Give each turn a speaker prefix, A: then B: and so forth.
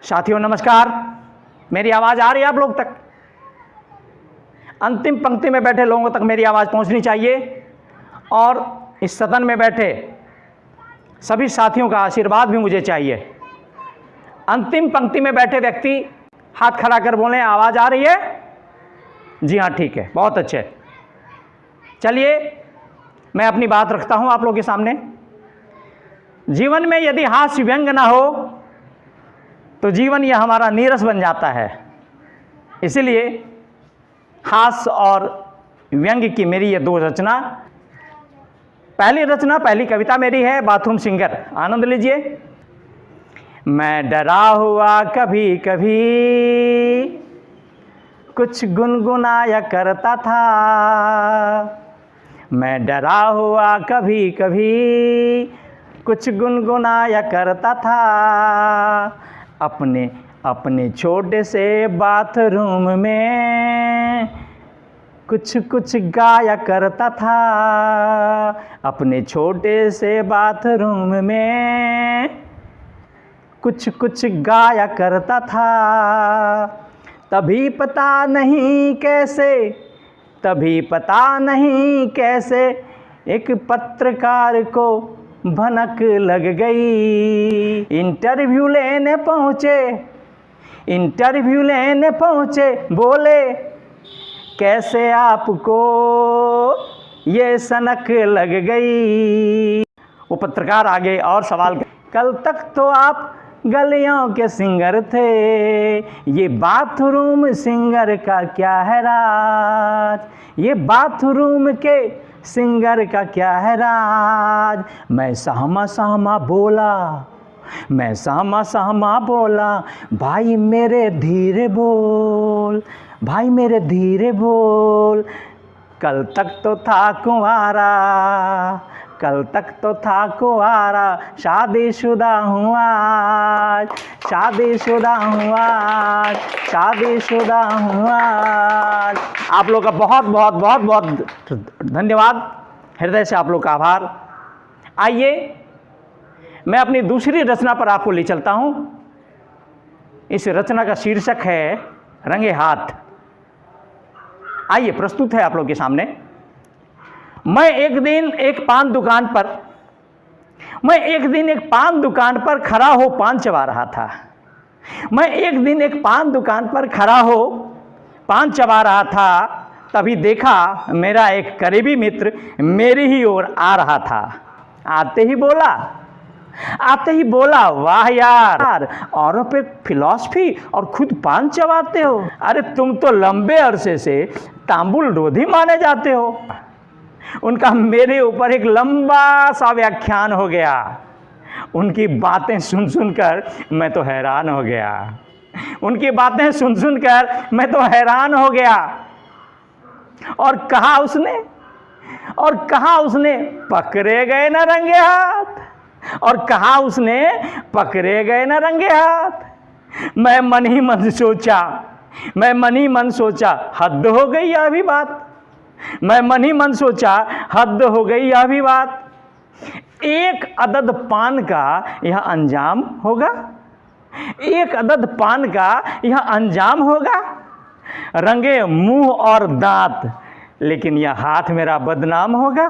A: साथियों नमस्कार, मेरी आवाज़ आ रही है आप लोग तक? अंतिम पंक्ति में बैठे लोगों तक मेरी आवाज़ पहुंचनी चाहिए और इस सदन में बैठे सभी साथियों का आशीर्वाद भी मुझे चाहिए। अंतिम पंक्ति में बैठे व्यक्ति हाथ खड़ा कर बोलें, आवाज़ आ रही है? जी हाँ, ठीक है, बहुत अच्छे। चलिए मैं अपनी बात रखता हूँ आप लोगों के सामने। जीवन में यदि हास्य व्यंग ना हो तो जीवन यह हमारा नीरस बन जाता है। इसीलिए हास्य और व्यंग की मेरी ये दो रचना। पहली कविता मेरी है बाथरूम सिंगर, आनंद लीजिए। मैं डरा हुआ कभी कभी कुछ गुनगुनाया करता था। मैं डरा हुआ कभी कभी कुछ गुनगुनाया करता था। अपने छोटे से बाथरूम में कुछ कुछ गाया करता था। अपने छोटे से बाथरूम में कुछ कुछ गाया करता था। तभी पता नहीं कैसे एक पत्रकार को भनक लग गई। इंटरव्यू लेने पहुँचे बोले, कैसे आपको ये सनक लग गई। वो पत्रकार आगे और सवाल, कल तक तो आप गलियों के सिंगर थे, ये बाथरूम सिंगर का क्या है राज? ये बाथरूम के सिंगर का क्या है राज? मैं सहमा बोला, भाई मेरे धीरे बोल। कल तक तो था कुंवारा, शादीशुदा हूँ आज। आप लोग का बहुत धन्यवाद, हृदय से आप लोग का आभार। आइए मैं अपनी दूसरी रचना पर आपको ले चलता हूँ। इस रचना का शीर्षक है रंगे हाथ। आइए प्रस्तुत है आप लोग के सामने। मैं एक दिन एक पान दुकान पर खड़ा हो पान चबा रहा था। तभी देखा मेरा एक करीबी मित्र मेरी ही ओर आ रहा था। आते ही बोला, वाह यार, औरों पे फिलॉसफी और खुद पान चबाते हो। अरे तुम तो लंबे अरसे से तांबुल रोधी माने जाते हो। उनका मेरे ऊपर एक लंबा सा व्याख्यान हो गया। उनकी बातें सुनकर मैं तो हैरान हो गया। और कहा उसने पकड़े गए ना रंगे हाथ। मैं मन ही मन सोचा हद हो गई अभी बात। एक अदद पान का यह अंजाम होगा। रंगे मुंह और दांत, लेकिन यह हाथ मेरा बदनाम होगा।